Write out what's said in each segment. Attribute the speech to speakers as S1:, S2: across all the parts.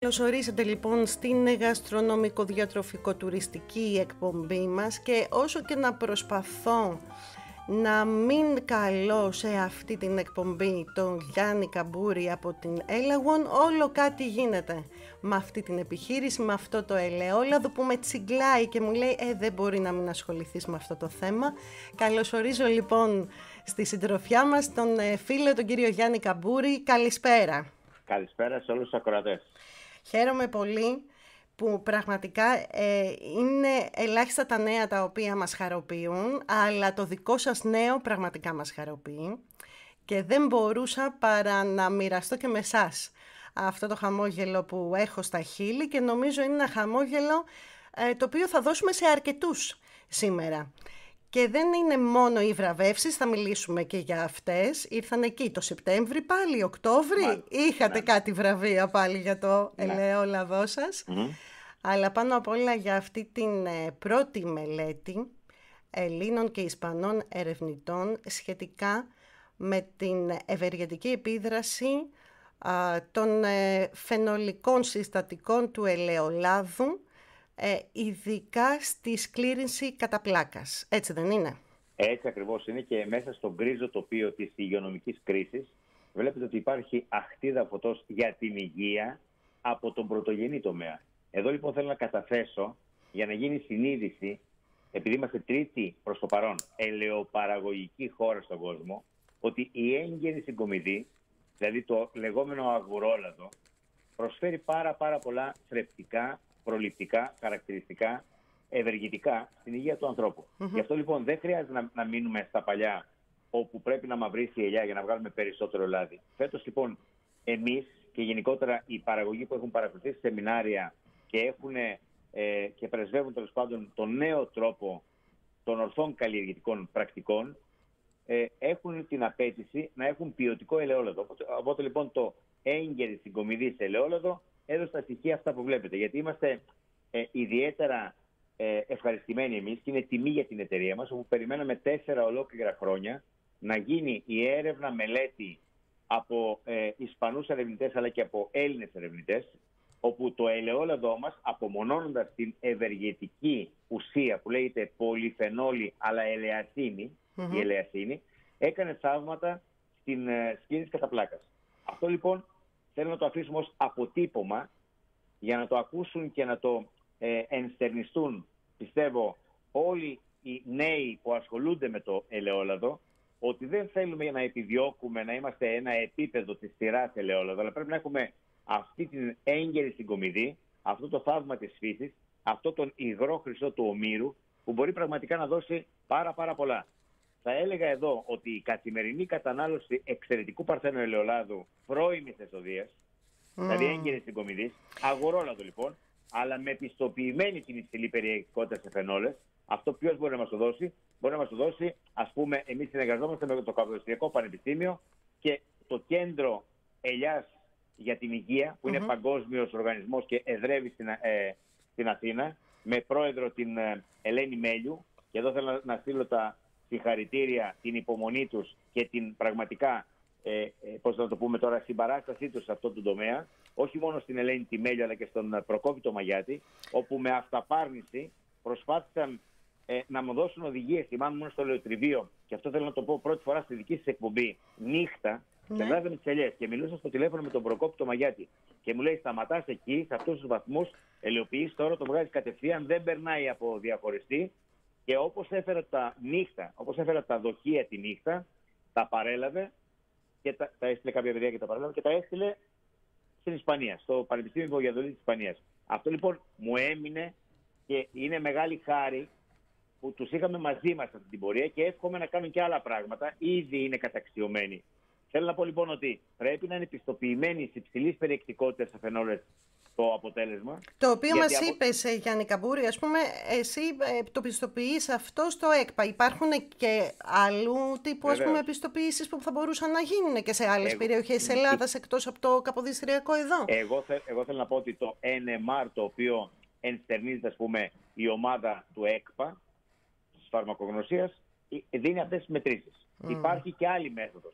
S1: Καλώς ορίσατε λοιπόν στην γαστρονομικο-διατροφικο-τουριστική εκπομπή μας, και όσο και να προσπαθώ να μην καλώ σε αυτή την εκπομπή τον Γιάννη Καμπούρη από την Έλαγον, όλο κάτι γίνεται με αυτή την επιχείρηση, με αυτό το ελαιόλαδο που με τσιγκλάει και μου λέει δεν μπορεί να μην ασχοληθείς με αυτό το θέμα. Καλωσορίζω λοιπόν στη συντροφιά μας τον φίλο, τον κύριο Γιάννη Καμπούρη. Καλησπέρα.
S2: Καλησπέρα σε όλους τους ακροατές.
S1: Χαίρομαι πολύ που πραγματικά είναι ελάχιστα τα νέα τα οποία μας χαροποιούν, αλλά το δικό σας νέο πραγματικά μας χαροποιεί και δεν μπορούσα παρά να μοιραστώ και με εσάς αυτό το χαμόγελο που έχω στα χείλη, και νομίζω είναι ένα χαμόγελο το οποίο θα δώσουμε σε αρκετούς σήμερα. Και δεν είναι μόνο οι βραβεύσεις, θα μιλήσουμε και για αυτές. Ήρθαν εκεί το Σεπτέμβρη, πάλι Οκτώβρη. Είχατε κάτι βραβεία πάλι για το ελαιόλαδό σας. Αλλά πάνω απ' όλα για αυτή την πρώτη μελέτη Ελλήνων και Ισπανών ερευνητών σχετικά με την ευεργετική επίδραση των φαινολικών συστατικών του ελαιολάδου, ειδικά στη σκλήρυνση κατά πλάκας. Έτσι δεν είναι?
S2: Έτσι ακριβώς είναι, και μέσα στο γκρίζο τοπίο της υγειονομικής κρίσης βλέπετε ότι υπάρχει αχτίδα φωτός για την υγεία από τον πρωτογενή τομέα. Εδώ λοιπόν θέλω να καταθέσω, για να γίνει συνείδηση, επειδή είμαστε τρίτη προς το παρόν ελαιοπαραγωγική χώρα στον κόσμο, ότι η έγκαιρη συγκομιδή, δηλαδή το λεγόμενο αγουρόλαδο, προσφέρει πάρα πολλά θρεπτικά, προληπτικά, χαρακτηριστικά, ευεργετικά στην υγεία του ανθρώπου. Γι' αυτό λοιπόν δεν χρειάζεται να μείνουμε στα παλιά, όπου πρέπει να μαυρίσει η ελιά για να βγάλουμε περισσότερο λάδι. Φέτος λοιπόν εμείς και γενικότερα οι παραγωγοί που έχουν παρακολουθήσει σεμινάρια και πρεσβεύουν τέλος πάντων τον νέο τρόπο των ορθών καλλιεργητικών πρακτικών, έχουν την απέτηση να έχουν ποιοτικό ελαιόλαδο. Οπότε λοιπόν το έγκαιρη συγκομιδή σε ελαιόλαδο έδωσε τα στοιχεία αυτά που βλέπετε. Γιατί είμαστε ιδιαίτερα ευχαριστημένοι εμείς, και είναι τιμή για την εταιρεία μας, όπου περιμέναμε 4 ολόκληρα χρόνια να γίνει η έρευνα μελέτη από Ισπανούς ερευνητές αλλά και από Έλληνες ερευνητές, όπου το ελαιόλαδό μας, απομονώνοντας την ευεργετική ουσία που λέγεται πολυφενόλη αλλά ελαιασίνη, η ελαιασίνη, έκανε θαύματα στην σκήνηση κατά πλάκας. Αυτό λοιπόν θέλω να το αφήσουμε ως αποτύπωμα για να το ακούσουν και να το ενστερνιστούν, πιστεύω, όλοι οι νέοι που ασχολούνται με το ελαιόλαδο, ότι δεν θέλουμε να επιδιώκουμε να είμαστε ένα επίπεδο της σειράς ελαιόλαδο, αλλά πρέπει να έχουμε αυτή την έγκαιρη συγκομιδή, αυτό το θαύμα της φύσης, αυτό τον υγρό χρυσό του ομήρου, που μπορεί πραγματικά να δώσει πάρα πολλά. Θα έλεγα εδώ ότι η καθημερινή κατανάλωση εξαιρετικού παρθένου ελαιολάδου πρώιμης εσοδείας, δηλαδή έγκαιρης συγκομιδής, αγορόλαδο λοιπόν, αλλά με πιστοποιημένη την υψηλή περιεκτικότητα σε φαινόλες, αυτό ποιος μπορεί να μας το δώσει? Μπορεί να μας το δώσει, ας πούμε, εμείς συνεργαζόμαστε με το Καποδιστριακό Πανεπιστήμιο και το Κέντρο Ελιάς για την Υγεία, που είναι παγκόσμιος οργανισμός και εδρεύει στην Αθήνα, με πρόεδρο την Ελένη Μέλιου. Και εδώ θέλω να στείλω τα συγχαρητήρια, την υπομονή τους και την πραγματικά, πώς θα το πούμε τώρα, συμπαράστασή τους σε αυτό το τομέα. Όχι μόνο στην Ελένη τη Μέλιου, αλλά και στον Προκόπη το Μαγιάτη, όπου με αυταπάρνηση προσπάθησαν να μου δώσουν οδηγίες, θυμάμαι μόνο στο λεωτριβείο, και αυτό θέλω να το πω πρώτη φορά στη δική σας εκπομπή, νύχτα, και βγάζαμε τις ελιές και μιλούσα στο τηλέφωνο με τον Προκόπη το Μαγιάτη. Και μου λέει: σταματάς εκεί, σε αυτούς τους βαθμούς, ελαιοποιείς τώρα, το βγάζεις κατευθείαν, δεν περνάει από διαχωριστή. Και όπως έφερα τα νύχτα, όπως έφερα τα δοχεία τη νύχτα, τα παρέλαβε και τα έστειλε κάποια παιδιά και τα παρέλαβε και τα έστειλε στην Ισπανία, στο Πανεπιστήμιο Βογιαδολή της Ισπανίας. Αυτό λοιπόν μου έμεινε και είναι μεγάλη χάρη που τους είχαμε μαζί μας αυτή την πορεία, και εύχομαι να κάνουν και άλλα πράγματα. Ήδη είναι καταξιωμένοι. Θέλω να πω λοιπόν ότι πρέπει να είναι πιστοποιημένοι σε υψηλής περιεκτικότητας σε φαινόλες το αποτέλεσμα.
S1: Το οποίο μας είπες, Γιάννη Καμπούρη, ας πούμε, εσύ το πιστοποιείς αυτό στο ΕΚΠΑ. Υπάρχουν και άλλου τύπου, ας πούμε, πιστοποιήσεις που θα μπορούσαν να γίνουν και σε άλλες περιοχές της Ελλάδας, εκτός από το Καποδιστριακό εδώ?
S2: Εγώ θέλω να πω ότι το NMR, το οποίο ενστερνίζεται, ας πούμε, η ομάδα του ΕΚΠΑ της φαρμακογνωσίας, δίνει αυτές τις μετρήσεις. Υπάρχει και άλλη μέθοδος.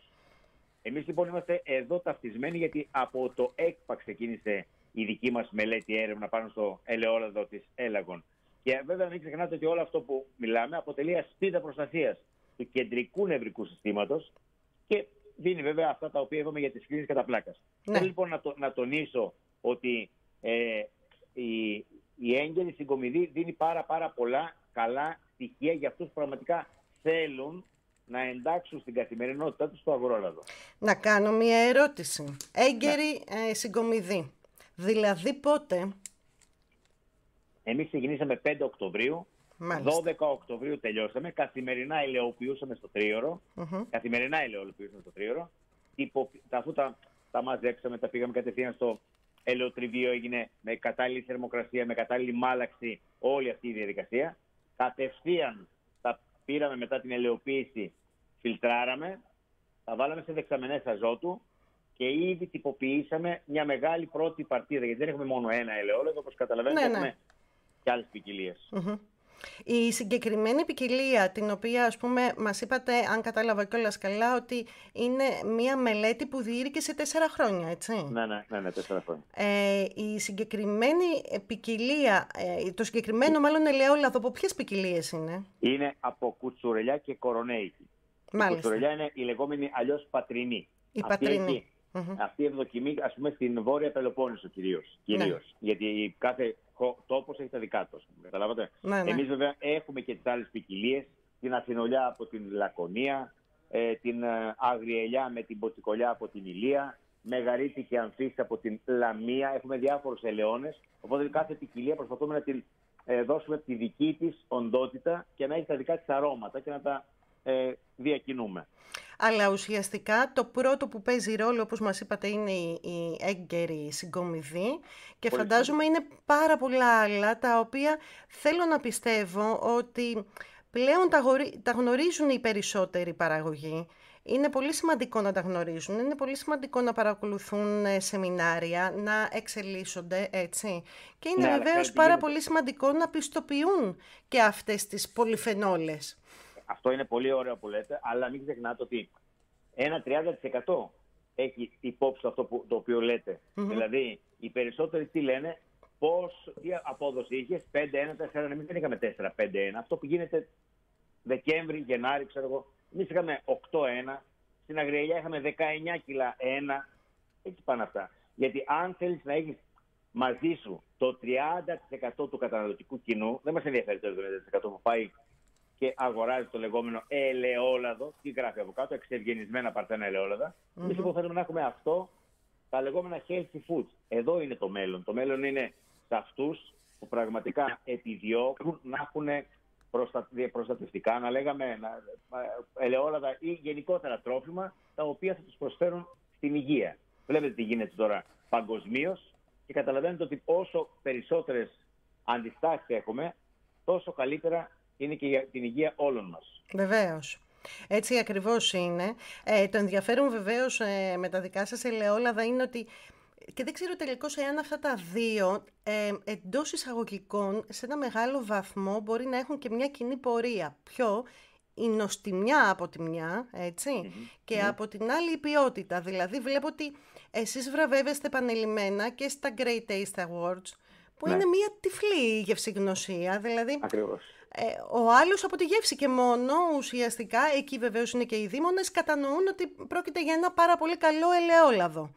S2: Εμείς λοιπόν είμαστε εδώ ταυτισμένοι, γιατί από το ΕΚΠΑ ξεκίνησε η δική μας μελέτη έρευνα πάνω στο ελαιόλαδο της Έλαγον. Και βέβαια μην ξεχνάτε ότι όλο αυτό που μιλάμε αποτελεί ασπίδα προστασίας του κεντρικού νευρικού συστήματος και δίνει βέβαια αυτά τα οποία είπαμε για τις κρίσεις κατά πλάκας.
S1: Ναι.
S2: Θέλω λοιπόν να τονίσω ότι η έγκαιρη συγκομιδή δίνει πάρα πολλά καλά στοιχεία για αυτούς που πραγματικά θέλουν να εντάξουν στην καθημερινότητά τους το αγρόλαδο.
S1: Να κάνω μια ερώτηση. Έγκαιρη συγκομιδή. Δηλαδή πότε?
S2: Εμείς ξεκινήσαμε 5 Οκτωβρίου,
S1: Μάλιστα.
S2: 12 Οκτωβρίου τελειώσαμε, καθημερινά ελαιοποιούσαμε στο τρίωρο, καθημερινά ελαιοποιούσαμε στο τρίωρο, αφού τα μαζέψαμε, τα πήγαμε κατευθείαν στο ελαιοτριβείο, έγινε με κατάλληλη θερμοκρασία, με κατάλληλη μάλαξη όλη αυτή η διαδικασία. Κατευθείαν τα πήραμε μετά την ελαιοποίηση, φιλτράραμε, τα βάλαμε σε δεξαμενές αζότου και ήδη τυποποιήσαμε μια μεγάλη πρώτη παρτίδα, γιατί δεν έχουμε μόνο ένα ελαιόλαδο, όπως καταλαβαίνετε, έχουμε και άλλες ποικιλίες.
S1: Η συγκεκριμένη ποικιλία, την οποία ας πούμε μας είπατε, αν κατάλαβα κιόλας καλά, ότι είναι μια μελέτη που διήρκησε 4 χρόνια, έτσι?
S2: Ναι, 4 χρόνια.
S1: Η συγκεκριμένη ποικιλία, το συγκεκριμένο μάλλον ελαιόλαδο, από ποιες ποικιλίες είναι?
S2: Είναι από κουτσουρελιά και κορονέικη. Η κουτσουρελιά είναι η λεγόμενη αλλιώς πατρινή.
S1: Η πατρινή.
S2: Αυτή η ευδοκιμή, ας πούμε, στην Βόρεια Πελοπόννησο κυρίως.
S1: Ναι.
S2: Γιατί κάθε τόπος έχει τα δικά του. Καταλάβατε.
S1: Ναι.
S2: Εμείς βέβαια έχουμε και τις άλλες ποικιλίες. Την Αθηνολιά από την Λακωνία, την Αγριελιά με την Ποτσικολιά από την Ηλία, Μεγαρίτη και Αμφίση από την Λαμία. Έχουμε διάφορους ελαιώνες. Οπότε κάθε ποικιλία προσπαθούμε να την δώσουμε τη δική της οντότητα και να έχει τα δικά της αρώματα και να τα διακινούμε.
S1: Αλλά ουσιαστικά το πρώτο που παίζει ρόλο, όπως μας είπατε, είναι η έγκαιρη συγκομιδή και φαντάζομαι είναι πάρα πολλά άλλα τα οποία θέλω να πιστεύω ότι πλέον τα γνωρίζουν οι περισσότεροι παραγωγοί. Είναι πολύ σημαντικό να τα γνωρίζουν, είναι πολύ σημαντικό να παρακολουθούν σεμινάρια, να εξελίσσονται, έτσι. Και είναι βεβαίως πάρα πολύ σημαντικό να πιστοποιούν και αυτές τις πολυφενόλες.
S2: Αυτό είναι πολύ ωραίο που λέτε, αλλά μην ξεχνάτε ότι ένα 30% έχει υπόψη αυτό το οποίο λέτε. Δηλαδή, οι περισσότεροι τι λένε, τι απόδοση είχες, 5-1, 4-1, εμείς δεν είχαμε 4-5-1. Αυτό που γίνεται Δεκέμβρη, Γενάρη, ξέρω εγώ, εμείς είχαμε 8-1, στην Αγριελιά είχαμε 19 κιλά 1, έτσι πάνε αυτά. Γιατί αν θέλεις να έχεις μαζί σου το 30% του καταναλωτικού κοινού, δεν μας ενδιαφέρει το 70% που πάει και αγοράζει το λεγόμενο ελαιόλαδο, τι γράφει από κάτω, εξευγενισμένα παρθένα ελαιόλαδα. Εμείς λοιπόν θέλουμε να έχουμε αυτό, τα λεγόμενα healthy foods. Εδώ είναι το μέλλον. Το μέλλον είναι σε αυτούς που πραγματικά επιδιώκουν να έχουν προστατευτικά, να λέγαμε ελαιόλαδα ή γενικότερα τρόφιμα, τα οποία θα τους προσφέρουν στην υγεία. Βλέπετε τι γίνεται τώρα παγκοσμίως και καταλαβαίνετε ότι όσο περισσότερες αντιστάσεις έχουμε, τόσο καλύτερα είναι και για την υγεία όλων μας.
S1: Βεβαίως. Έτσι ακριβώς είναι. Το ενδιαφέρον βεβαίως με τα δικά σας ελαιόλαδα είναι ότι, και δεν ξέρω τελικώς εάν αυτά τα δύο εντός εισαγωγικών σε ένα μεγάλο βαθμό μπορεί να έχουν και μια κοινή πορεία. Ποιο? Η νοστιμιά από τη μια, έτσι, και από την άλλη η ποιότητα. Δηλαδή βλέπω ότι εσείς βραβεύεστε επανειλημμένα και στα Great Taste Awards, που είναι μια τυφλή γευσηγνωσία, δηλαδή.
S2: Ακριβώς.
S1: Ο άλλος από τη γεύση και μόνο, ουσιαστικά, εκεί βεβαίως είναι και οι δήμονες, κατανοούν ότι πρόκειται για ένα πάρα πολύ καλό ελαιόλαδο.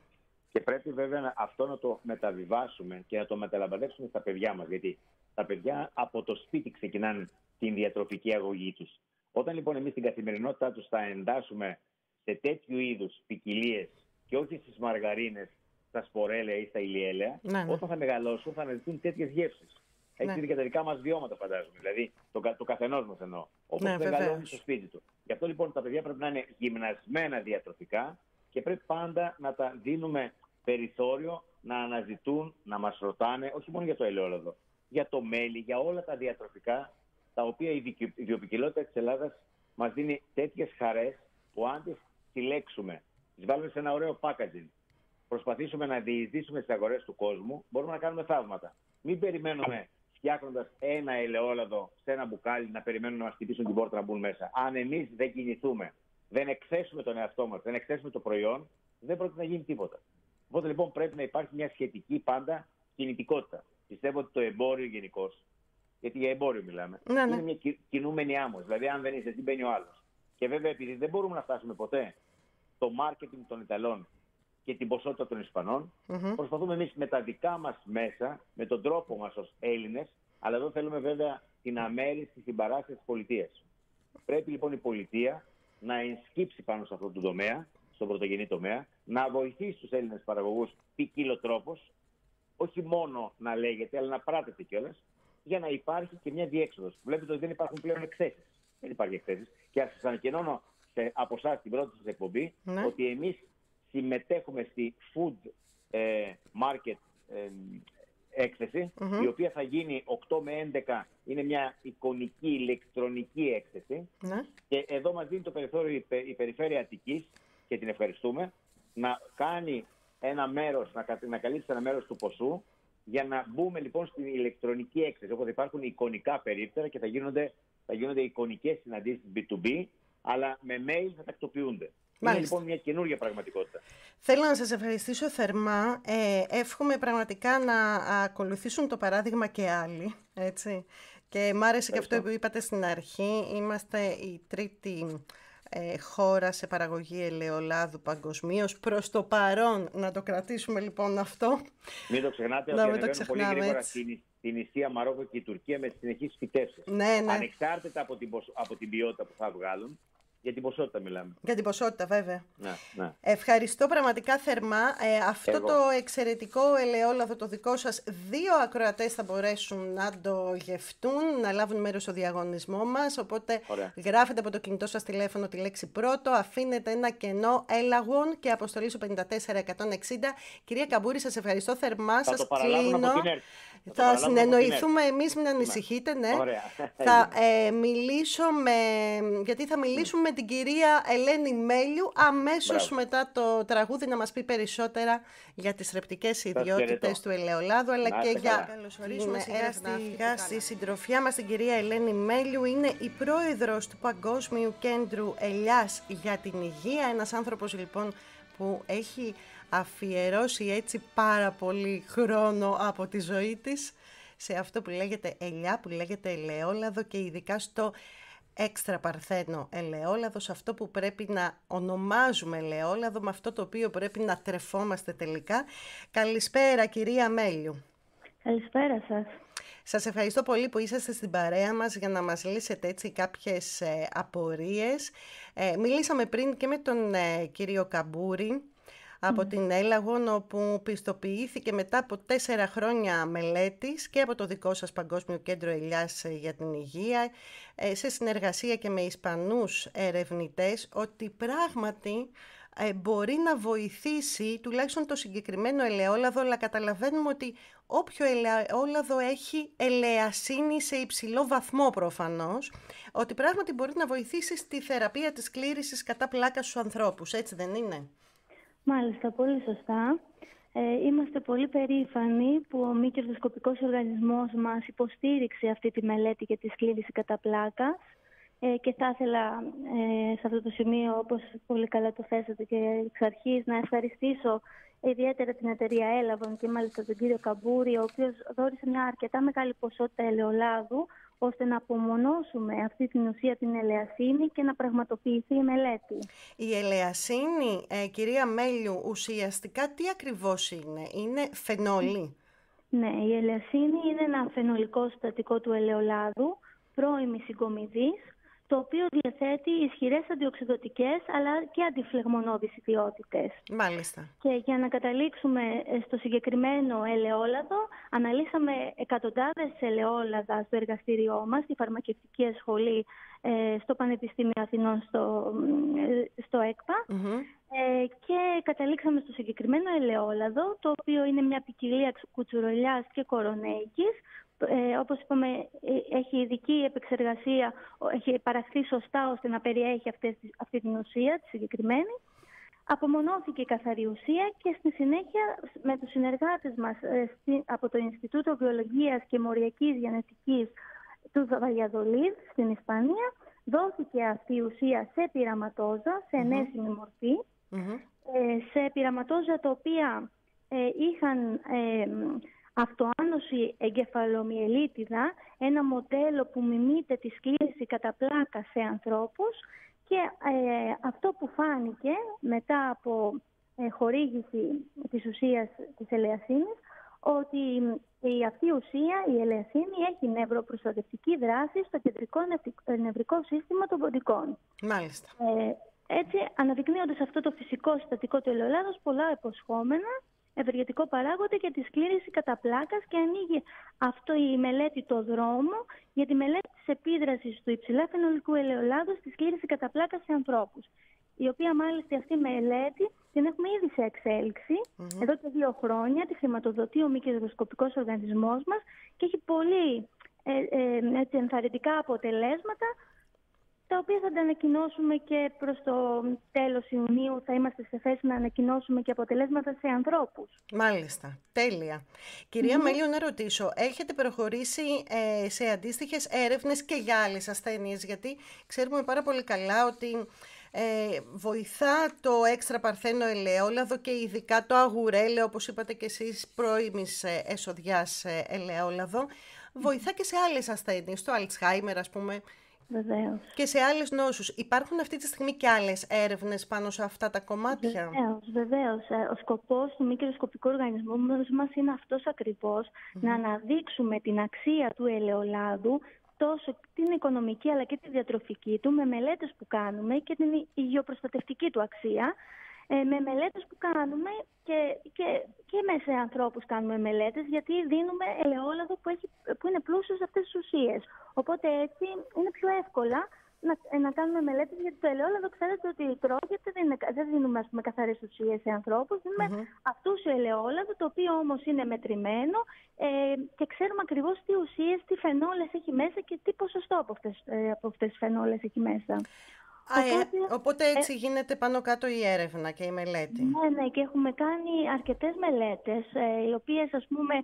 S2: Και πρέπει βέβαια αυτό να το μεταβιβάσουμε και να το μεταλαμπαδεύσουμε στα παιδιά μας, γιατί τα παιδιά από το σπίτι ξεκινάνε την διατροφική αγωγή τους. Όταν λοιπόν εμείς την καθημερινότητά τους θα εντάσσουμε σε τέτοιου είδους ποικιλίες και όχι στις μαργαρίνες, στα σπορέλαια ή στα ηλιέλαια, όταν θα μεγαλώσουν θα αναζητούν τέτοιες γεύσεις. Έτσι είναι και τα δικά μας βιώματα, φαντάζομαι. Δηλαδή, το καθενός μας εννοώ. Όπως μεγαλώνει στο σπίτι του. Γι' αυτό λοιπόν τα παιδιά πρέπει να είναι γυμνασμένα διατροφικά και πρέπει πάντα να τα δίνουμε περιθώριο να αναζητούν, να μας ρωτάνε, όχι μόνο για το ελαιόλαδο, για το μέλι, για όλα τα διατροφικά, τα οποία η βιοποικιλότητα της Ελλάδας μας δίνει τέτοιες χαρές που αν τις συλλέξουμε, τις βάλουμε σε ένα ωραίο packaging, προσπαθήσουμε να διεισδύσουμε στις αγορές του κόσμου, μπορούμε να κάνουμε θαύματα. Μην περιμένουμε φτιάχνοντας ένα ελαιόλαδο σε ένα μπουκάλι να περιμένουμε να μας χτυπήσουν την πόρτα να μπουν μέσα. Αν εμείς δεν κινηθούμε, δεν εκθέσουμε τον εαυτό μας, δεν εκθέσουμε το προϊόν, δεν πρόκειται να γίνει τίποτα. Οπότε λοιπόν πρέπει να υπάρχει μια σχετική πάντα κινητικότητα. Πιστεύω ότι το εμπόριο γενικώς, γιατί για εμπόριο μιλάμε, είναι μια κινούμενη άμμος. Δηλαδή, αν δεν είσαι, τι μπαίνει ο άλλος. Και βέβαια, επειδή δεν μπορούμε να φτάσουμε ποτέ το μάρκετινγκ των Ιταλών και την ποσότητα των Ισπανών, προσπαθούμε εμείς με τα δικά μας μέσα, με τον τρόπο μας ως Έλληνες, αλλά εδώ θέλουμε βέβαια την αμέριστη συμπαράσταση της πολιτείας. Πρέπει λοιπόν η πολιτεία να ενσκύψει πάνω σε αυτό το τομέα, στον πρωτογενή τομέα, να βοηθήσει τους Έλληνες παραγωγούς ποικιλοτρόπως, όχι μόνο να λέγεται, αλλά να πράτεται κιόλας, για να υπάρχει και μια διέξοδος. Βλέπετε ότι δεν υπάρχουν πλέον εκθέσεις. Δεν υπάρχει εκθέσεις. Και σας ανακοινώνω από εσάς την πρώτη σας εκπομπή ότι εμείς συμμετέχουμε στη Food Market έκθεση, η οποία θα γίνει 8 με 11, είναι μια εικονική ηλεκτρονική έκθεση. Και εδώ μας δίνει το περιθώριο η Περιφέρεια Αττικής, και την ευχαριστούμε, να κάνει ένα μέρος, να καλύψει ένα μέρος του ποσού, για να μπούμε λοιπόν στην ηλεκτρονική έκθεση. Οπότε υπάρχουν εικονικά περίπτερα και θα γίνονται εικονικές συναντήσεις B2B, αλλά με mail θα τακτοποιούνται. Είναι λοιπόν μια καινούργια πραγματικότητα.
S1: Θέλω να σας ευχαριστήσω θερμά. Εύχομαι πραγματικά να ακολουθήσουν το παράδειγμα και άλλοι. Έτσι. Και μ' άρεσε και αυτό που είπατε στην αρχή. Είμαστε η τρίτη χώρα σε παραγωγή ελαιολάδου παγκοσμίως. Προς το παρόν, να το κρατήσουμε λοιπόν αυτό.
S2: Μην το ξεχνάτε ότι ανεβαίνουν πολύ γρήγορα την Ισία, Μαρόκο και η Τουρκία με τις συνεχείς φυτεύσεις. Ανεξάρτητα από την ποιότητα που θα βγάλουν. Για την ποσότητα μιλάμε.
S1: Για την ποσότητα, βέβαια.
S2: Ναι.
S1: Ευχαριστώ πραγματικά θερμά. Αυτό το εξαιρετικό ελαιόλαδο το δικό σας, 2 ακροατές θα μπορέσουν να το γευτούν, να λάβουν μέρος στο διαγωνισμό μας. Οπότε γράφετε από το κινητό σας τηλέφωνο τη λέξη πρώτο, αφήνετε ένα κενό έλαγον και αποστολή στο 54160. Κυρία Καμπούρη, σας ευχαριστώ θερμά. Σας κλείνω. Θα συνεννοηθούμε εμείς, μην ανησυχείτε. Ναι. Θα μιλήσω γιατί θα μιλήσουμε με την κυρία Ελένη Μέλιου αμέσως μετά το τραγούδι, να μας πει περισσότερα για τις θρεπτικές ιδιότητες του ελαιολάδου, αλλά και για καλωσορίσουμε σιγά στη συντροφιά μας την κυρία Ελένη Μέλιου. Είναι η πρόεδρος του Παγκόσμιου Κέντρου Ελιάς για την Υγεία, ένας άνθρωπος λοιπόν που έχει αφιερώσει έτσι πάρα πολύ χρόνο από τη ζωή της σε αυτό που λέγεται ελιά, που λέγεται ελαιόλαδο, και ειδικά στο έξτρα παρθένο ελαιόλαδο, σε αυτό που πρέπει να ονομάζουμε ελαιόλαδο, με αυτό το οποίο πρέπει να τρεφόμαστε τελικά. Καλησπέρα κυρία Μέλιου.
S3: Καλησπέρα σας.
S1: Σας ευχαριστώ πολύ που είσαστε στην παρέα μας για να μας λύσετε έτσι κάποιες απορίες. Μιλήσαμε πριν και με τον κύριο Καμπούρη από την Έλαγον, όπου πιστοποιήθηκε μετά από 4 χρόνια μελέτης και από το δικό σας Παγκόσμιο Κέντρο Ελιάς για την Υγεία, σε συνεργασία και με Ισπανούς ερευνητές, ότι πράγματι μπορεί να βοηθήσει τουλάχιστον το συγκεκριμένο ελαιόλαδο, αλλά καταλαβαίνουμε ότι όποιο ελαιόλαδο έχει ελαιασίνη σε υψηλό βαθμό προφανώς, ότι πράγματι μπορεί να βοηθήσει στη θεραπεία της κλήρησης κατά πλάκα στους ανθρώπους, έτσι δεν είναι?
S3: Μάλιστα, πολύ σωστά. Είμαστε πολύ περήφανοι που ο μη κερδοσκοπικός οργανισμός μας υποστήριξε αυτή τη μελέτη για τη σκλήρηση κατά πλάκας, και θα ήθελα σε αυτό το σημείο, όπως πολύ καλά το θέσατε και εξ αρχής, να ευχαριστήσω ιδιαίτερα την εταιρεία Έλαβον και μάλιστα τον κύριο Καμπούρη, ο οποίος δώρισε μια αρκετά μεγάλη ποσότητα ελαιολάδου, ώστε να απομονώσουμε αυτή την ουσία, την ελαιασίνη, και να πραγματοποιηθεί η μελέτη.
S1: Η ελαιασίνη, κυρία Μέλιου, ουσιαστικά τι ακριβώς είναι? Είναι φαινόλη?
S3: Ναι, η ελαιασίνη είναι ένα φαινολικό συστατικό του ελαιολάδου, πρώιμης συγκομιδής, το οποίο διαθέτει ισχυρές αντιοξυδοτικές αλλά και αντιφλεγμονώδεις ιδιότητες.
S1: Μάλιστα.
S3: Και για να καταλήξουμε στο συγκεκριμένο ελαιόλαδο, αναλύσαμε εκατοντάδες ελαιόλαδα στο εργαστήριό μας, στη φαρμακευτική σχολή στο Πανεπιστήμιο Αθηνών, στο ΕΚΠΑ, και καταλήξαμε στο συγκεκριμένο ελαιόλαδο, το οποίο είναι μια ποικιλία κουτσουρολιάς και κορονέικης. Όπως είπαμε, έχει ειδική επεξεργασία, έχει παραχθεί σωστά ώστε να περιέχει αυτή την ουσία, τη συγκεκριμένη. Απομονώθηκε η καθαρή ουσία και στη συνέχεια με τους συνεργάτες μας από το Ινστιτούτο Βιολογίας και Μοριακής Γενετικής του Βαγιαδολίδ στην Ισπανία, δόθηκε αυτή η ουσία σε πειραματόζα, σε ενέσιμη μορφή, σε πειραματόζα τα οποία είχαν αυτοάνωση εγκεφαλομυελίτιδα, ένα μοντέλο που μιμείται τη σκλήρυνση κατά πλάκα σε ανθρώπους, και αυτό που φάνηκε μετά από χορήγηση της ουσίας της ελεασίνης, ότι αυτή η ουσία, η ελεασίνη, έχει νευροπροστατευτική δράση στο κεντρικό νευρικό σύστημα των ποντικών.
S1: Μάλιστα.
S3: Έτσι, αναδεικνύοντας αυτό το φυσικό συστατικό του ελαιολάδος, πολλά υποσχόμενα, ευεργετικό παράγοντα για τη σκλήρυνση κατά πλάκας, και ανοίγει αυτό η μελέτη το δρόμο για τη μελέτη της επίδρασης του υψηλά φαινολικού ελαιολάδου στη σκλήρυνση κατά πλάκας σε ανθρώπους. Η οποία μάλιστα αυτή η μελέτη την έχουμε ήδη σε εξέλιξη εδώ και 2 χρόνια. Τη χρηματοδοτεί ο μη κερδοσκοπικός οργανισμός μας και έχει πολύ ενθαρρυντικά αποτελέσματα, τα οποία θα τα ανακοινώσουμε και προς το τέλος Ιουνίου. Θα είμαστε σε θέση να ανακοινώσουμε και αποτελέσματα σε ανθρώπους.
S1: Μάλιστα. Τέλεια. Κυρία Μέλιο, να ρωτήσω, έχετε προχωρήσει σε αντίστοιχες έρευνες και για άλλες ασθένειες? Γιατί ξέρουμε πάρα πολύ καλά ότι βοηθά το έξτρα παρθένο ελαιόλαδο και ειδικά το αγουρέλαιο, όπως είπατε και εσείς, πρώιμης εσοδιάς ελαιόλαδο. Βοηθά και σε άλλες ασθένειες, το Αλτσχάιμερ ας πούμε.
S3: Βεβαίως.
S1: Και σε άλλες νόσους. Υπάρχουν αυτή τη στιγμή και άλλες έρευνες πάνω σε αυτά τα κομμάτια?
S3: Βεβαίως. Ο σκοπός του μη κερδοσκοπικού οργανισμού μας είναι αυτός ακριβώς, να αναδείξουμε την αξία του ελαιολάδου, τόσο την οικονομική αλλά και τη διατροφική του, με μελέτες που κάνουμε, και την υγειοπροστατευτική του αξία, με μελέτες που κάνουμε και σε ανθρώπους κάνουμε μελέτες, γιατί δίνουμε ελαιόλαδο που είναι πλούσιο σε αυτές τις ουσίες. Οπότε έτσι είναι πιο εύκολα να κάνουμε μελέτες, γιατί το ελαιόλαδο ξέρετε ότι τρώγεται, δεν δίνουμε καθαρές ουσίες σε ανθρώπους, δίνουμε αυτούσιο ελαιόλαδο, το οποίο όμως είναι μετρημένο, και ξέρουμε ακριβώς τι ουσίες, τι φαινόλες έχει μέσα και τι ποσοστό από αυτές τις φαινόλες έχει μέσα.
S1: Οπότε έτσι γίνεται πάνω κάτω η έρευνα και η μελέτη.
S3: Ναι, και έχουμε κάνει αρκετές μελέτες, οι οποίες, ας πούμε,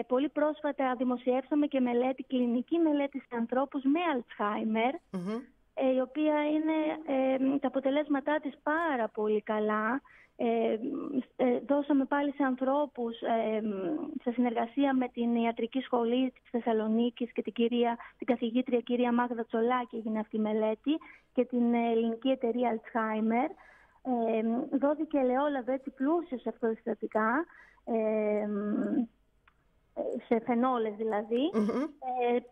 S3: πολύ πρόσφατα δημοσιεύσαμε και κλινική μελέτη σε ανθρώπους με Αλτσχάιμερ, η οποία είναι τα αποτελέσματά της πάρα πολύ καλά. Δώσαμε πάλι σε ανθρώπους, σε συνεργασία με την Ιατρική Σχολή της Θεσσαλονίκης και την καθηγήτρια κυρία Μάγδα Τσολάκη, έγινε αυτή η μελέτη, και την ελληνική εταιρεία Αλτσχάιμερ. Δόθηκε ελαιόλαδο έτσι πλούσιο σε αυτοσυστατικά, σε φαινόλες δηλαδή,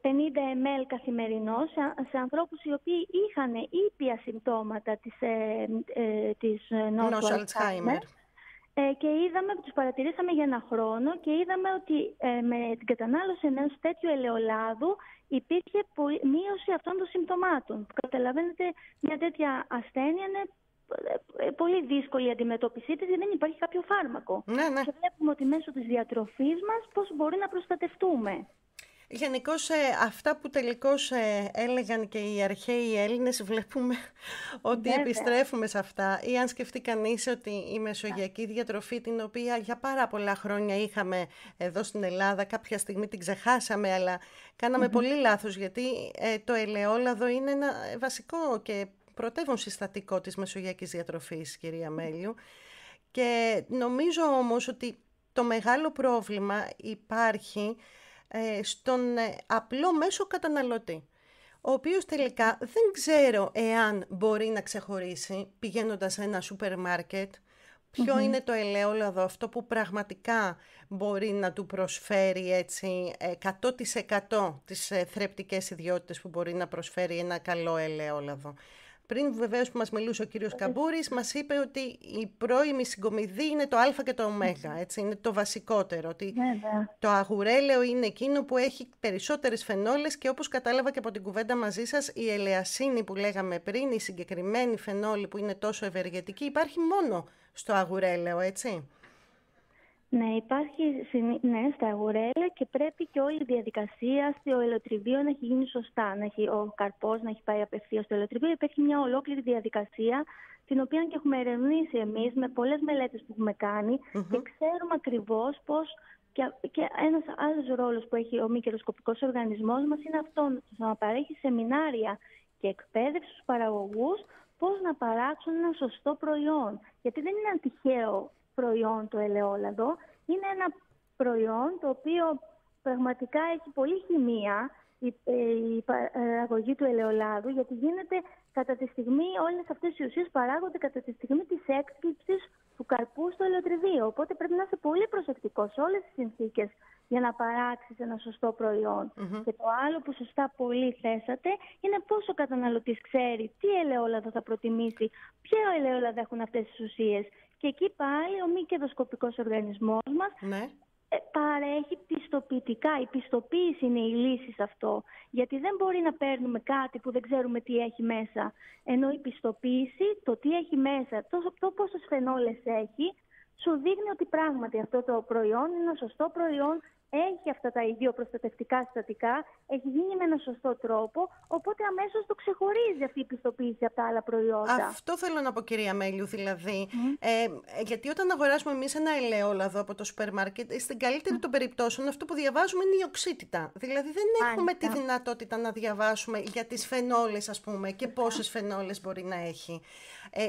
S3: 50 ml καθημερινώς, σε ανθρώπους οι οποίοι είχαν ήπια συμπτώματα της νόσου Αλτσχάιμερ. Και τους παρατηρήσαμε για 1 χρόνο και είδαμε ότι με την κατανάλωση ενός τέτοιου ελαιολάδου υπήρχε μείωση αυτών των συμπτωμάτων. Καταλαβαίνετε, μια τέτοια ασθένεια είναι πολύ δύσκολη η αντιμετώπιση της, γιατί δεν υπάρχει κάποιο φάρμακο.
S1: Ναι.
S3: Και βλέπουμε ότι μέσω της διατροφής μας πώς μπορεί να προστατευτούμε.
S1: Γενικώς αυτά που τελικώς έλεγαν και οι αρχαίοι Έλληνες, βλέπουμε ότι επιστρέφουμε σε αυτά. Ή αν σκεφτεί κανείς ότι η μεσογειακή διατροφή, την οποία για πάρα πολλά χρόνια είχαμε εδώ στην Ελλάδα, κάποια στιγμή την ξεχάσαμε, αλλά κάναμε πολύ λάθος, γιατί το ελαιόλαδο είναι ένα βασικό και πρωτεύον συστατικό της μεσογειακής διατροφής, κυρία Μέλιου. Και νομίζω όμως ότι το μεγάλο πρόβλημα υπάρχει στον απλό μέσο καταναλωτή, ο οποίος τελικά δεν ξέρω εάν μπορεί να ξεχωρίσει, πηγαίνοντας σε ένα σούπερ μάρκετ, ποιο είναι το ελαιόλαδο αυτό που πραγματικά μπορεί να του προσφέρει έτσι 100% τις θρεπτικές ιδιότητες που μπορεί να προσφέρει ένα καλό ελαιόλαδο. Πριν βεβαίως που μας μιλούσε ο κύριος Καμπούρης, μας είπε ότι η πρώιμη συγκομιδή είναι το α και το ω, έτσι, είναι το βασικότερο. Ότι το αγουρέλαιο είναι εκείνο που έχει περισσότερες φαινόλες, και όπως κατάλαβα και από την κουβέντα μαζί σας, η ελαιασίνη που λέγαμε πριν, η συγκεκριμένη φαινόλη που είναι τόσο ευεργετική, υπάρχει μόνο στο αγουρέλαιο, έτσι.
S3: Ναι, υπάρχει στα αγουρέλαια, και πρέπει και όλη η διαδικασία στο ελαιοτριβείο να έχει γίνει σωστά. Ο καρπός να έχει πάει απευθείας στο ελαιοτριβείο. Υπάρχει μια ολόκληρη διαδικασία, την οποία και έχουμε ερευνήσει εμείς με πολλές μελέτες που έχουμε κάνει, και ξέρουμε ακριβώς πώς. Και ένας άλλος ρόλος που έχει ο μη κερδοσκοπικός οργανισμός μας είναι αυτό, να παρέχει σεμινάρια και εκπαίδευση στους παραγωγούς πώς να παράξουν ένα σωστό προϊόν. Γιατί δεν είναι ένα τυχαίο προϊόν το ελαιόλαδο, είναι ένα προϊόν το οποίο πραγματικά έχει πολύ χημεία, η παραγωγή του ελαιολάδου, γιατί γίνεται κατά τη στιγμή, όλες αυτές οι ουσίες παράγονται κατά τη στιγμή της έκκληψης του καρπού στο ελαιοτριβείο. Οπότε πρέπει να είσαι πολύ προσεκτικός σε όλες τις συνθήκες για να παράξεις ένα σωστό προϊόν. Και το άλλο που σωστά πολύ θέσατε είναι πώς ο καταναλωτής ξέρει τι ελαιόλαδο θα προτιμήσει, ποιο ελαιόλαδο έχουν αυτές τις ουσίες. Και εκεί πάλι ο μη κερδοσκοπικός οργανισμός μας παρέχει πιστοποιητικά. Η πιστοποίηση είναι η λύση σε αυτό. Γιατί δεν μπορεί να παίρνουμε κάτι που δεν ξέρουμε τι έχει μέσα. Ενώ η πιστοποίηση, το τι έχει μέσα, το πόσες φαινόλες έχει, σου δείχνει ότι πράγματι αυτό το προϊόν είναι ένα σωστό προϊόν, έχει αυτά τα υγειοπροστατευτικά συστατικά, έχει γίνει με έναν σωστό τρόπο, οπότε αμέσως το ξεχωρίζει αυτή η πιστοποίηση από τα άλλα προϊόντα.
S1: Αυτό θέλω να πω, κυρία Μέλιου, δηλαδή. Γιατί όταν αγοράσουμε εμείς ένα ελαιόλαδο από το σούπερ μάρκετ, στην καλύτερη των περιπτώσεων αυτό που διαβάζουμε είναι η οξύτητα. Δηλαδή δεν έχουμε τη δυνατότητα να διαβάσουμε για τις φαινόλες, ας πούμε, και πόσες φαινόλες μπορεί να έχει.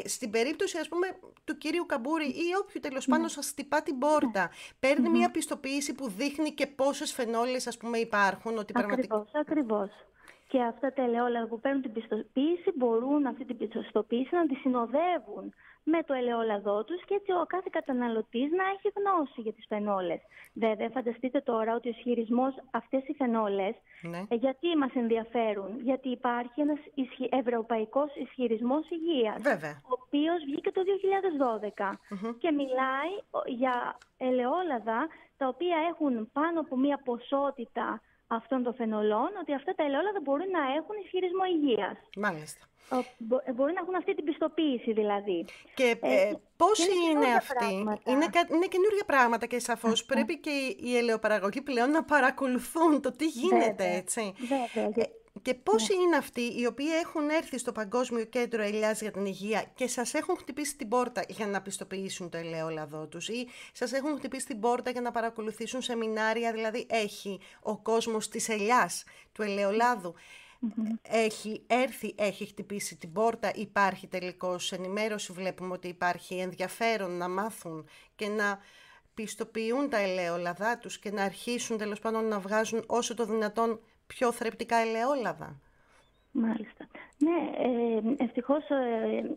S1: Στην περίπτωση, ας πούμε, του κυρίου Καμπούρη ή όποιου τέλος πάντων σας χτυπά την πόρτα, παίρνει μια πιστοποίηση που δείχνει και πόσες φαινόλες, ας πούμε, υπάρχουν. Ότι
S3: Ακριβώς. Και αυτά τα ελαιόλαδα που παίρνουν την πιστοποίηση μπορούν αυτή την πιστοποίηση να τη συνοδεύουν με το ελαιόλαδό τους και έτσι ο κάθε καταναλωτής να έχει γνώση για τις φαινόλες. Βέβαια, φανταστείτε τώρα ότι ο ισχυρισμός αυτές οι φαινόλες, γιατί μας ενδιαφέρουν? Γιατί υπάρχει ένας ευρωπαϊκός ισχυρισμός υγείας, ο οποίος βγήκε το 2012 και μιλάει για ελαιόλαδα τα οποία έχουν πάνω από μία ποσότητα αυτών των φαινολών, ότι αυτά τα ελαιόλαδα μπορούν να έχουν ισχυρισμό υγείας.
S1: Μάλιστα.
S3: Μπορεί να έχουν αυτή την πιστοποίηση δηλαδή.
S1: Και πόσοι είναι αυτοί? Είναι καινούργια πράγματα και σαφώς πρέπει και οι ελαιοπαραγωγοί πλέον να παρακολουθούν το τι γίνεται, έτσι.
S3: Βέβαια.
S1: Και πόσοι είναι αυτοί οι οποίοι έχουν έρθει στο Παγκόσμιο Κέντρο Ελιάς για την Υγεία και σας έχουν χτυπήσει την πόρτα για να πιστοποιήσουν το ελαιόλαδό τους ή σας έχουν χτυπήσει την πόρτα για να παρακολουθήσουν σεμινάρια, δηλαδή έχει ο κόσμος της ελιάς, του ελαιολάδου, έχει έρθει, έχει χτυπήσει την πόρτα, υπάρχει τελικώς ενημέρωση, βλέπουμε ότι υπάρχει ενδιαφέρον να μάθουν και να πιστοποιούν τα ελαιόλαδά τους και να αρχίσουν τέλος πάντων να βγάζουν όσο το δυνατόν πιο θρεπτικά ελαιόλαδα.
S3: Μάλιστα. Ναι, ευτυχώς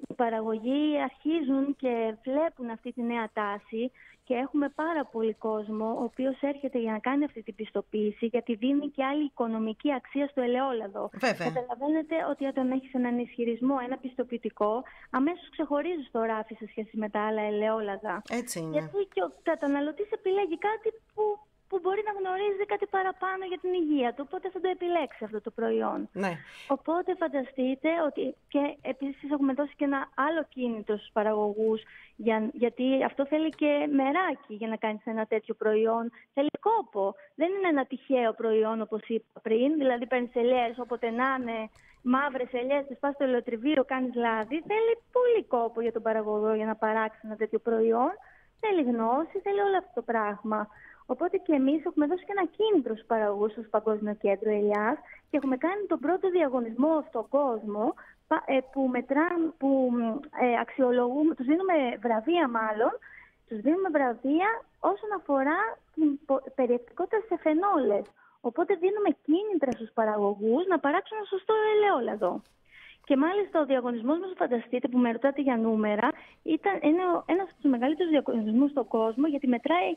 S3: οι παραγωγοί αρχίζουν και βλέπουν αυτή τη νέα τάση και έχουμε πάρα πολύ κόσμο ο οποίος έρχεται για να κάνει αυτή την πιστοποίηση, γιατί δίνει και άλλη οικονομική αξία στο ελαιόλαδο.
S1: Βέβαια.
S3: Καταλαβαίνετε ότι όταν έχεις έναν ισχυρισμό, ένα πιστοποιητικό, αμέσως ξεχωρίζεις το ράφι σε σχέση με τα άλλα ελαιόλαδα.
S1: Έτσι είναι.
S3: Γιατί και ο καταναλωτής επιλέγει κάτι που μπορεί να γνωρίζει κάτι παραπάνω για την υγεία του, οπότε θα το επιλέξει αυτό το προϊόν.
S1: Ναι.
S3: Οπότε φανταστείτε ότι και επίσης έχουμε δώσει και ένα άλλο κίνητρο στους παραγωγούς, γιατί αυτό θέλει και μεράκι για να κάνεις ένα τέτοιο προϊόν. Θέλει κόπο. Δεν είναι ένα τυχαίο προϊόν όπως είπα πριν, δηλαδή παίρνεις ελιές όποτε να είναι, μαύρες ελιές, τις πας στο ελαιοτριβείο, κάνεις λάδι. Θέλει πολύ κόπο για τον παραγωγό για να παράξει ένα τέτοιο προϊόν. Θέλει γνώση, θέλει όλο αυτό το πράγμα. Οπότε και εμείς έχουμε δώσει και ένα κίνητρο στους παραγωγούς στο Παγκόσμιο Κέντρο Ελιάς και έχουμε κάνει τον πρώτο διαγωνισμό στον κόσμο που αξιολογούμε, τους δίνουμε βραβεία τους δίνουμε βραβεία όσον αφορά την περιεκτικότητα σε φαινόλες. Οπότε δίνουμε κίνητρα στους παραγωγούς να παράξουν ένα σωστό ελαιόλαδο. Και μάλιστα ο διαγωνισμός μας, φανταστείτε, που με ρωτάτε για νούμερα, είναι ένας από τους μεγαλύτερους διαγωνισμούς στον κόσμο, γιατί μετράει,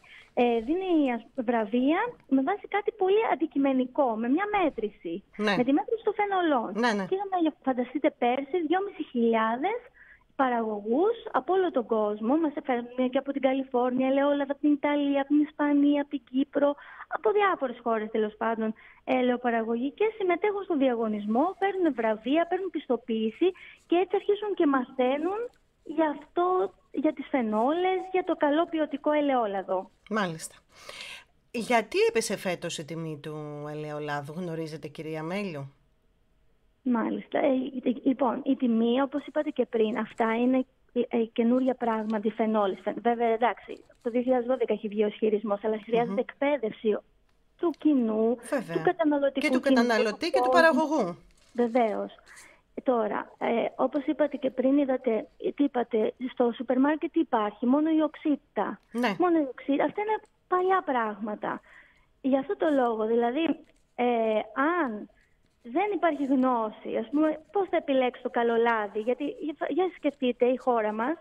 S3: δίνει βραβεία με βάση κάτι πολύ αντικειμενικό, με μια μέτρηση.
S1: Ναι. Με
S3: τη μέτρηση των φαινολών.
S1: Ναι.
S3: Και είχαμε, φανταστείτε, πέρσι 2.500 παραγωγούς από όλο τον κόσμο. Μας έφεραν και από την Καλιφόρνια, ελαιόλαδα από την Ιταλία, από την Ισπανία, από την Κύπρο, από διάφορες χώρες τέλος πάντων ελαιοπαραγωγοί και συμμετέχουν στο διαγωνισμό, παίρνουν βραβεία, παίρνουν πιστοποίηση και έτσι αρχίζουν και μαθαίνουν για τις φαινόλες, για το καλό ποιοτικό ελαιόλαδο.
S1: Μάλιστα. Γιατί έπεσε φέτος η τιμή του ελαιολάδου, γνωρίζετε, κυρία Μέλιου?
S3: Μάλιστα. Λοιπόν, η τιμή, όπως είπατε και πριν, αυτά είναι καινούργια πράγματα, οι φαινόλες. Βέβαια, εντάξει, το 2012 έχει βγει ο ισχυρισμός, αλλά χρειάζεται εκπαίδευση του κοινού, του καταναλωτικού
S1: και του καταναλωτή και του παραγωγού.
S3: Βεβαίως. Τώρα, όπως είπατε και πριν, τι είπατε, στο σούπερ μάρκετ τι υπάρχει, μόνο η οξύτητα.
S1: Ναι.
S3: Μόνο η οξύτητα. Αυτά είναι παλιά πράγματα. Γι' αυτό το λόγο, δηλαδή, αν δεν υπάρχει γνώση, ας πούμε, πώς θα επιλέξει το καλό λάδι, γιατί για σκεφτείτε, η χώρα μας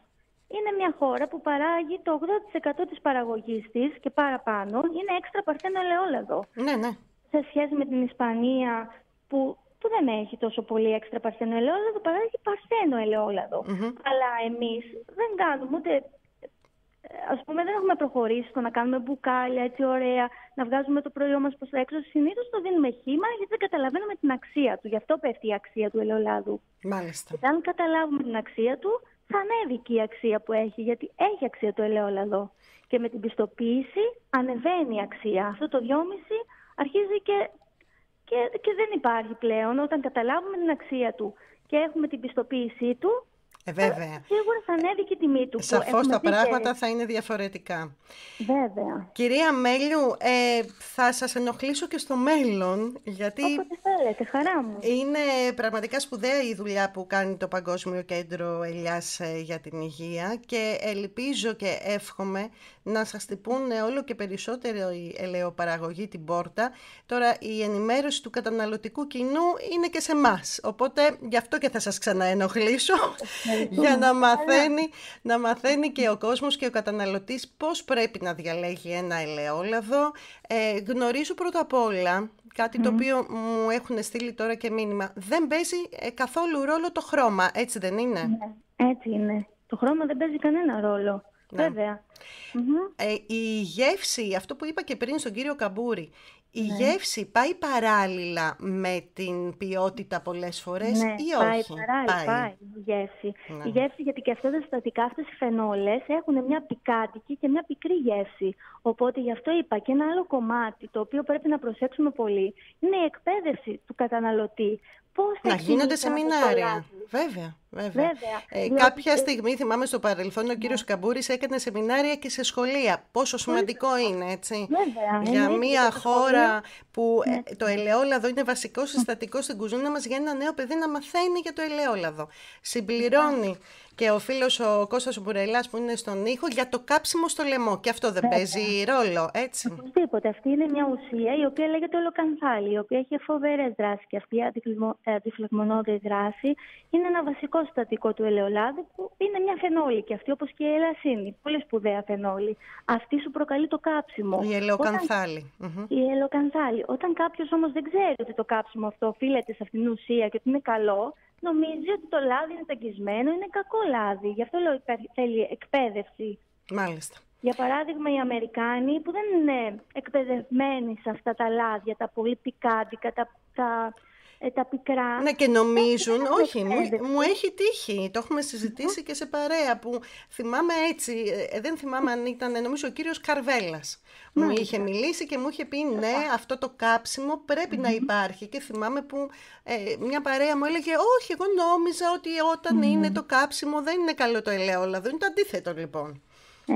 S3: είναι μια χώρα που παράγει το 80% της παραγωγής της και παραπάνω είναι έξτρα παρθένο ελαιόλαδο.
S1: Ναι, ναι. Σε
S3: σχέση με την Ισπανία που δεν έχει τόσο πολύ έξτρα παρθένο ελαιόλαδο, παράγει παρθένο ελαιόλαδο. Αλλά εμείς δεν κάνουμε ούτε, ας πούμε, δεν έχουμε προχωρήσει στο να κάνουμε μπουκάλια έτσι ωραία, να βγάζουμε το προϊόν μας προς τα έξω. Συνήθως το δίνουμε χύμα γιατί δεν καταλαβαίνουμε την αξία του. Γι' αυτό πέφτει η αξία του ελαιολάδου.
S1: Μάλιστα.
S3: Και αν καταλάβουμε την αξία του, θα ανέβει και η αξία που έχει, γιατί έχει αξία το ελαιόλαδο. Και με την πιστοποίηση ανεβαίνει η αξία. Αυτό το 2,5 αρχίζει και δεν υπάρχει πλέον. Όταν καταλάβουμε την αξία του και έχουμε την πιστοποίησή του,
S1: βέβαια.
S3: Σίγουρα θα ανέβει και η τιμή του.
S1: Σαφώς τα πράγματα θα είναι διαφορετικά.
S3: Βέβαια.
S1: Κυρία Μέλιου, θα σας ενοχλήσω και στο μέλλον, γιατί
S3: όποτε θέλετε, χαρά μου.
S1: Είναι πραγματικά σπουδαία η δουλειά που κάνει το Παγκόσμιο Κέντρο Ελιάς για την Υγεία και ελπίζω και εύχομαι να σας χτυπούν όλο και περισσότερο η ελαιοπαραγωγή την πόρτα. Τώρα η ενημέρωση του καταναλωτικού κοινού είναι και σε εμάς, οπότε γι' αυτό και θα σας ξαναενοχλήσω. Για να μαθαίνει και ο κόσμος και ο καταναλωτής πώς πρέπει να διαλέγει ένα ελαιόλαδο. Γνωρίζω πρώτα απ' όλα κάτι το οποίο μου έχουν στείλει τώρα και μήνυμα. Δεν παίζει καθόλου ρόλο το χρώμα, έτσι δεν είναι?
S3: Ναι, έτσι είναι. Το χρώμα δεν παίζει κανένα ρόλο. Ναι. Βέβαια.
S1: Η γεύση, αυτό που είπα και πριν στον κύριο Καμπούρη, η γεύση πάει παράλληλα με την ποιότητα πολλές φορές ή όχι?
S3: Πάει η γεύση. Ναι. Η γεύση, γιατί και αυτά τα συστατικά, αυτές οι φενόλες έχουν μια πικάντικη και μια πικρή γεύση. Οπότε γι' αυτό είπα και ένα άλλο κομμάτι το οποίο πρέπει να προσέξουμε πολύ είναι η εκπαίδευση του καταναλωτή.
S1: Να γίνονται σεμινάρια. Βέβαια. Κάποια στιγμή, θυμάμαι στο παρελθόν, ο κύριος Καμπούρης έκανε σεμινάρια και σε σχολεία. Πόσο σημαντικό είναι, έτσι.
S3: Βέβαια,
S1: για μια χώρα που το ελαιόλαδο είναι βασικό συστατικό στην κουζίνα μας, για ένα νέο παιδί να μαθαίνει για το ελαιόλαδο. Συμπληρώνει και ο φίλος ο Κώστας ο Μπουρελάς που είναι στον ήχο για το κάψιμο στο λαιμό. Και αυτό δεν παίζει ρόλο, έτσι.
S3: Οπωσδήποτε. Αυτή είναι μια ουσία η οποία λέγεται ολοκανθάλη, η οποία έχει φοβερές δράσεις. Και αυτή η αντιφλεγμονώδη δράση είναι ένα βασικό συστατικό του ελαιολάδου που είναι μια φενόλη και αυτή, όπως και η ελασσίνη. Πολύ σπουδαία φενόλη. Αυτή σου προκαλεί το κάψιμο.
S1: Η ελαιοκανθάλη.
S3: Η ελαιοκανθάλη. Όταν κάποιος όμως δεν ξέρει ότι το κάψιμο αυτό οφείλεται σε αυτήν την ουσία και ότι είναι καλό, νομίζει ότι το λάδι είναι ταγγισμένο, είναι κακό λάδι. Γι' αυτό λέω θέλει εκπαίδευση.
S1: Μάλιστα.
S3: Για παράδειγμα, οι Αμερικάνοι που δεν είναι εκπαιδευμένοι σε αυτά τα λάδια, τα πολύ πικάντικα, τα πικρά.
S1: Ναι, και νομίζουν, όχι, μου έχει τύχει, το έχουμε συζητήσει και σε παρέα που θυμάμαι έτσι, δεν θυμάμαι αν ήταν, νομίζω ο κύριος Καρβέλας. Μου είχε μιλήσει και μου είχε πει ναι, αυτό το κάψιμο πρέπει να υπάρχει και θυμάμαι που μια παρέα μου έλεγε όχι, εγώ νόμιζα ότι όταν είναι το κάψιμο δεν είναι καλό το ελαιόλαδο, είναι το αντίθετο λοιπόν.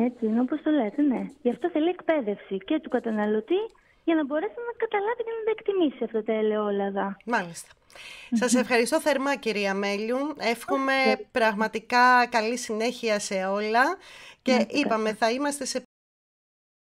S3: Έτσι είναι όπως το λέτε, ναι. Γι' αυτό θέλει εκπαίδευση και του καταναλωτή για να μπορέσει να καταλάβει και να τα εκτιμήσει αυτά τα ελαιόλαδα.
S1: Μάλιστα. Σας ευχαριστώ θερμά κυρία Μέλιου. Εύχομαι πραγματικά καλή συνέχεια σε όλα και είπαμε θα είμαστε σε